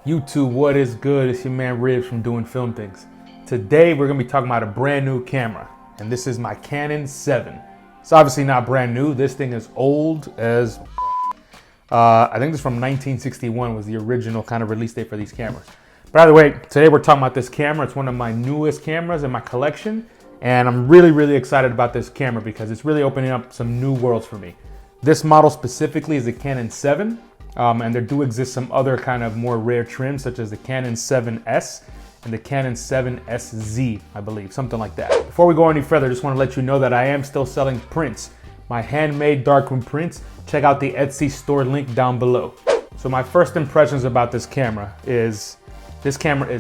YouTube, what is good? It's your man Ribs from Doing Film Things. Today we're gonna be talking about a brand new camera, and this is my Canon 7. It's obviously not brand new. This thing is old as I think this is from 1961 was the original kind of release date for these cameras. But either way, today we're talking about this camera. It's one of my newest cameras in my collection, and I'm really excited about this camera because it's really opening up some new worlds for me. This model specifically is the Canon 7. And there do exist some other kind of more rare trims, such as the Canon 7S and the Canon 7SZ, I believe, something like that. Before we go any further, I just want to let you know that I am still selling prints, my handmade darkroom prints. Check out the Etsy store link down below. So my first impressions about this camera is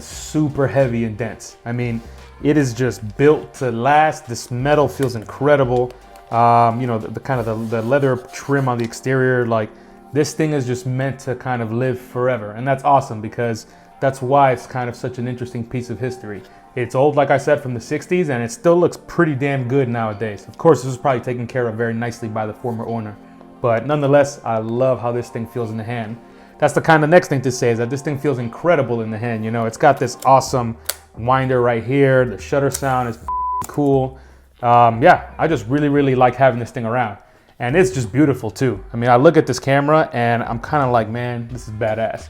super heavy and dense. I mean, it is just built to last. This metal feels incredible. You know, the kind of the leather trim on the exterior, like, this thing is just meant to kind of live forever. And that's awesome because that's why it's kind of such an interesting piece of history. It's old, like I said, from the 60s, and it still looks pretty damn good nowadays. Of course, this was probably taken care of very nicely by the former owner. But nonetheless, I love how this thing feels in the hand. That's the kind of next thing to say, is that this thing feels incredible in the hand. You know, it's got this awesome winder right here. The shutter sound is cool. Yeah, I just really like having this thing around. And it's just beautiful too. I mean, I look at this camera and I'm kind of like, man, this is badass.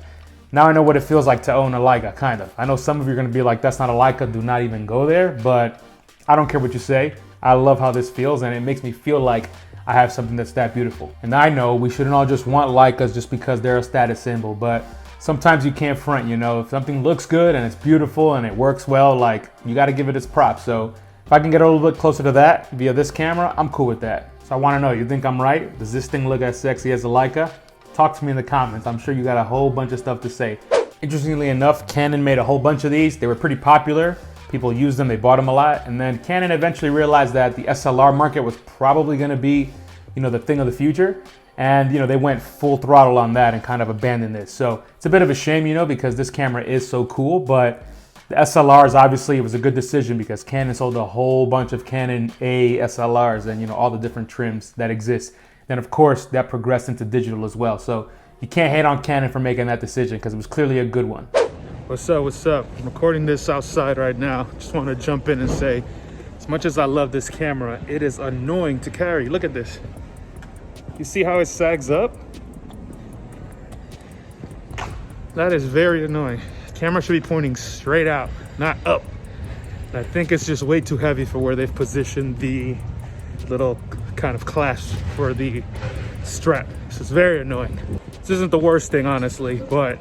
Now I know what it feels like to own a Leica, kind of. I know some of you are gonna be like, that's not a Leica, do not even go there, but I don't care what you say. I love how this feels, and it makes me feel like I have something that's that beautiful. And I know we shouldn't all just want Leicas just because they're a status symbol, but sometimes you can't front, you know. If something looks good and it's beautiful and it works well, like, you gotta give it its props. So if I can get a little bit closer to that via this camera, I'm cool with that. So I want to know, you think I'm right? Does this thing look as sexy as a Leica? Talk to me in the comments. I'm sure you got a whole bunch of stuff to say. Interestingly enough, Canon made a whole bunch of these. They were pretty popular. People used them, they bought them a lot. And then Canon eventually realized that the SLR market was probably going to be, you know, the thing of the future. And, you know, they went full throttle on that and kind of abandoned this. So it's a bit of a shame, you know, because this camera is so cool, but the SLRs, obviously, it was a good decision because Canon sold a whole bunch of Canon A SLRs and, you know, all the different trims that exist. Then, of course, that progressed into digital as well. So you can't hate on Canon for making that decision because it was clearly a good one. What's up? What's up? I'm recording this outside right now. Just want to jump in and say, as much as I love this camera, it is annoying to carry. Look at this. You see how it sags up? That is very annoying. Camera should be pointing straight out, not up. I think it's just way too heavy for where they've positioned the little kind of clasp for the strap. This is very annoying. This isn't the worst thing, honestly, but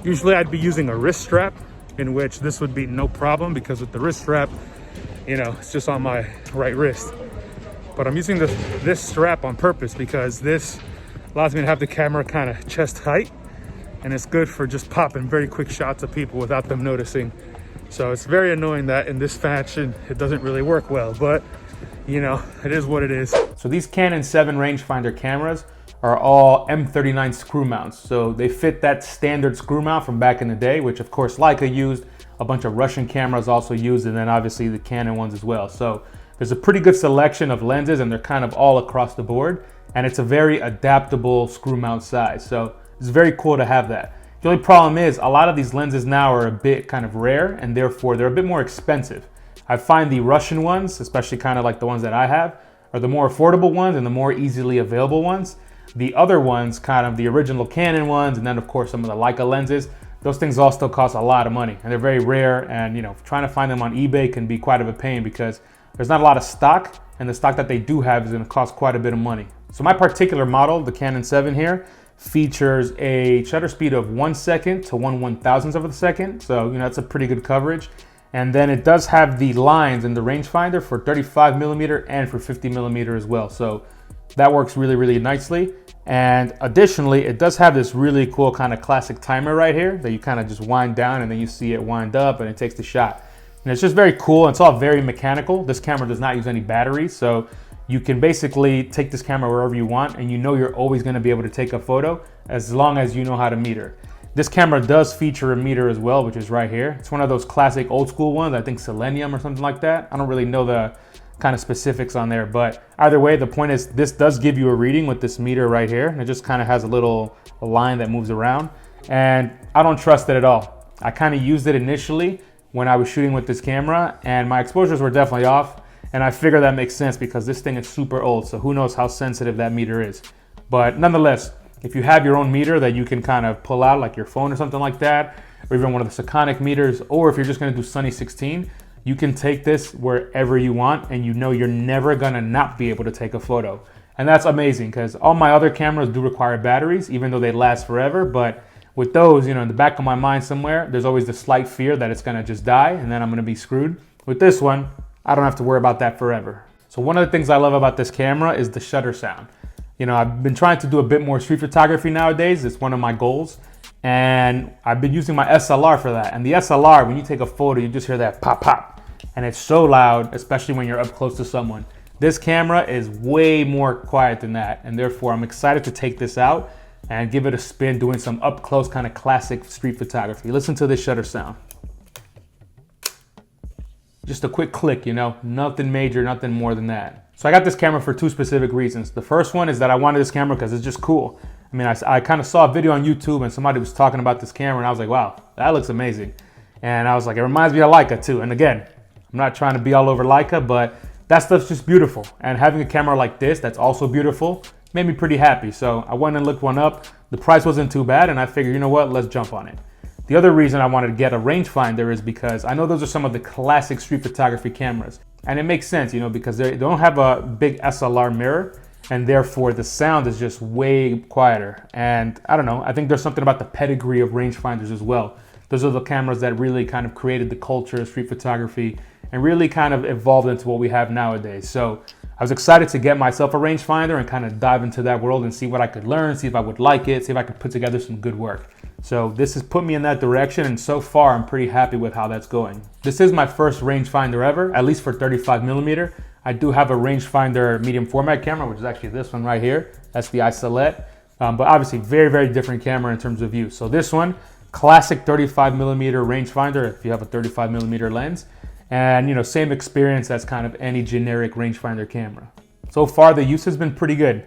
usually I'd be using a wrist strap, in which this would be no problem, because with the wrist strap, you know, it's just on my right wrist. But I'm using this strap on purpose because this allows me to have the camera kind of chest height, and it's good for just popping very quick shots of people without them noticing. So it's very annoying that in this fashion, it doesn't really work well, but you know, it is what it is. So these Canon 7 rangefinder cameras are all M39 screw mounts. So they fit that standard screw mount from back in the day, which of course Leica used, a bunch of Russian cameras also used, and then obviously the Canon ones as well. So there's a pretty good selection of lenses, and they're kind of all across the board, and it's a very adaptable screw mount size. So it's very cool to have that. The only problem is a lot of these lenses now are a bit kind of rare, and therefore they're a bit more expensive. I find the Russian ones, especially kind of like the ones that I have, are the more affordable ones and the more easily available ones. The other ones, kind of the original Canon ones, and then of course some of the Leica lenses, those things all still cost a lot of money, and they're very rare, and you know, trying to find them on eBay can be quite of a pain because there's not a lot of stock, and the stock that they do have is going to cost quite a bit of money. So my particular model, the Canon 7 here, features a shutter speed of 1 second to 1/1000th of a second. So, you know, that's a pretty good coverage. And then it does have the lines in the rangefinder for 35mm and for 50mm as well. So that works really nicely. And additionally, it does have this really cool kind of classic timer right here that you kind of just wind down and then you see it wind up and it takes the shot. And it's just very cool. It's all very mechanical. This camera does not use any batteries. So you can basically take this camera wherever you want, and you know you're always going to be able to take a photo as long as you know how to meter. This camera does feature a meter as well, which is right here. It's one of those classic old school ones, I think Selenium or something like that. I don't really know the kind of specifics on there, but either way, the point is this does give you a reading with this meter right here, and it just kind of has a little line that moves around. And I don't trust it at all. I kind of used it initially when I was shooting with this camera, and my exposures were definitely off. And I figure that makes sense because this thing is super old, so who knows how sensitive that meter is. But nonetheless, if you have your own meter that you can kind of pull out, like your phone or something like that, or even one of the Sekonic meters, or if you're just gonna do Sunny 16, you can take this wherever you want, and you know you're never gonna not be able to take a photo. And that's amazing because all my other cameras do require batteries, even though they last forever. But with those, you know, in the back of my mind somewhere, there's always the slight fear that it's gonna just die and then I'm gonna be screwed. With this one, I don't have to worry about that forever. So one of the things I love about this camera is the shutter sound. You know, I've been trying to do a bit more street photography nowadays. It's one of my goals. And I've been using my SLR for that. And the SLR, when you take a photo, you just hear that pop, pop. And it's so loud, especially when you're up close to someone. This camera is way more quiet than that. And therefore, I'm excited to take this out and give it a spin doing some up close kind of classic street photography. Listen to this shutter sound. Just a quick click, you know, nothing major, nothing more than that. So I got this camera for two specific reasons. The first one is that I wanted this camera because it's just cool. I mean, I kind of saw a video on YouTube and somebody was talking about this camera and I was like, wow, that looks amazing. And I was like, it reminds me of Leica too. And again, I'm not trying to be all over Leica, but that stuff's just beautiful. And having a camera like this that's also beautiful made me pretty happy. So I went and looked one up. The price wasn't too bad and I figured, you know what, let's jump on it. The other reason I wanted to get a rangefinder is because I know those are some of the classic street photography cameras. And it makes sense, you know, because they don't have a big SLR mirror and therefore the sound is just way quieter. And I don't know, I think there's something about the pedigree of rangefinders as well. Those are the cameras that really kind of created the culture of street photography and really kind of evolved into what we have nowadays. So I was excited to get myself a rangefinder and kind of dive into that world and see what I could learn, see if I would like it, see if I could put together some good work. So this has put me in that direction, and so far I'm pretty happy with how that's going. This is my first rangefinder ever, at least for 35mm. I do have a rangefinder medium format camera, which is actually this one right here. That's the Isolette, but obviously very, very different camera in terms of use. So this one, classic 35mm rangefinder if you have a 35mm lens. And you know, same experience as kind of any generic rangefinder camera. So far the use has been pretty good.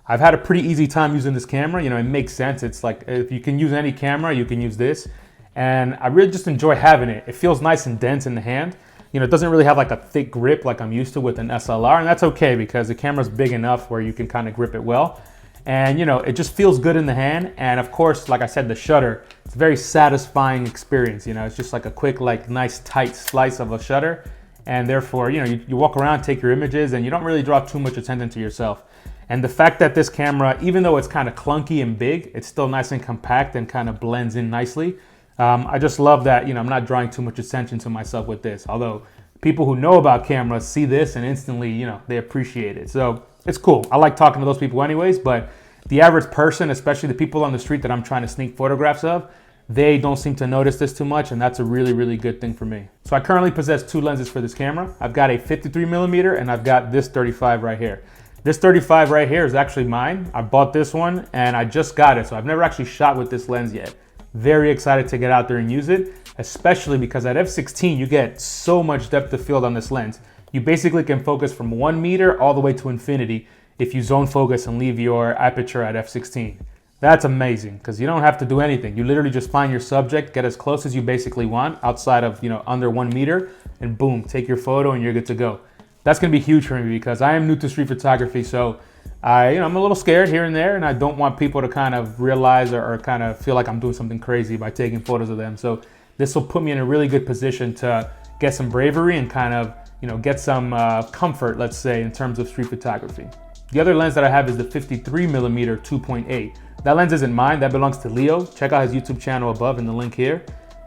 I've had a pretty easy time using this camera. You know, it makes sense. It's like, if you can use any camera, you can use this. And I really just enjoy having it. It feels nice and dense in the hand. You know, it doesn't really have like a thick grip like I'm used to with an SLR, and that's okay because the camera's big enough where you can kind of grip it well. And you know, it just feels good in the hand. And of course, like I said, the shutter, it's a very satisfying experience. You know, it's just like a quick, like nice tight slice of a shutter. And therefore, you know, you walk around, take your images, and you don't really draw too much attention to yourself. And the fact that this camera, even though it's kind of clunky and big, it's still nice and compact and kind of blends in nicely. I just love that, you know, I'm not drawing too much attention to myself with this. Although people who know about cameras see this and instantly, you know, they appreciate it. So it's cool. I like talking to those people anyways, but the average person, especially the people on the street that I'm trying to sneak photographs of, they don't seem to notice this too much, and that's a really, really good thing for me. So I currently possess two lenses for this camera. I've got a 53mm and I've got this 35 right here. This 35 right here is actually mine. I bought this one and I just got it, so I've never actually shot with this lens yet. Very excited to get out there and use it, especially because at f/16 you get so much depth of field on this lens. You basically can focus from 1 meter all the way to infinity if you zone focus and leave your aperture at f/16. That's amazing because you don't have to do anything. You literally just find your subject, get as close as you basically want outside of, you know, under 1 meter, and boom, take your photo and you're good to go. That's gonna be huge for me because I am new to street photography, so I'm a little scared here and there, and I don't want people to kind of realize or kind of feel like I'm doing something crazy by taking photos of them. So this will put me in a really good position to get some bravery and kind of, you know, get some comfort, let's say, in terms of street photography. The other lens that I have is the 53mm 2.8. That lens isn't mine, that belongs to Leo. Check out his YouTube channel above in the link here.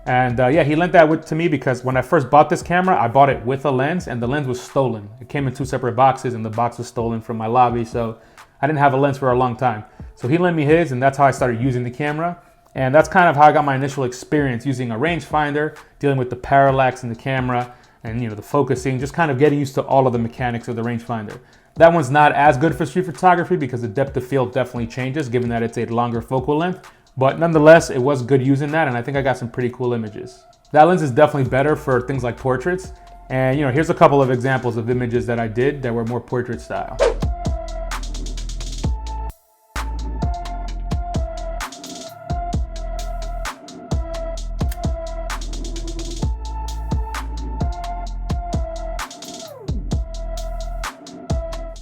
And yeah, he lent that to me because when I first bought this camera, I bought it with a lens and the lens was stolen. It came in 2 separate boxes and the box was stolen from my lobby, so I didn't have a lens for a long time. So he lent me his, and that's how I started using the camera. And that's kind of how I got my initial experience using a rangefinder, dealing with the parallax in the camera and, you know, the focusing, just kind of getting used to all of the mechanics of the rangefinder. That one's not as good for street photography because the depth of field definitely changes given that it's a longer focal length. But nonetheless, it was good using that, and I think I got some pretty cool images. That lens is definitely better for things like portraits. And you know, here's a couple of examples of images that I did that were more portrait style.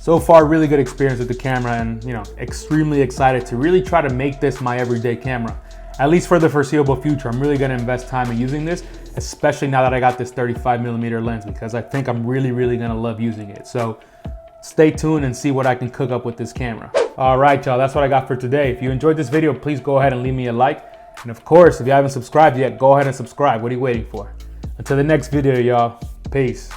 So far, really good experience with the camera, and extremely excited to really try to make this my everyday camera. At least for the foreseeable future, I'm really gonna invest time in using this, especially now that I got this 35mm lens, because I think I'm really gonna love using it. So stay tuned and see what I can cook up with this camera. All right, y'all, that's what I got for today. If you enjoyed this video, please go ahead and leave me a like. And of course, if you haven't subscribed yet, go ahead and subscribe. What are you waiting for? Until the next video, y'all, peace.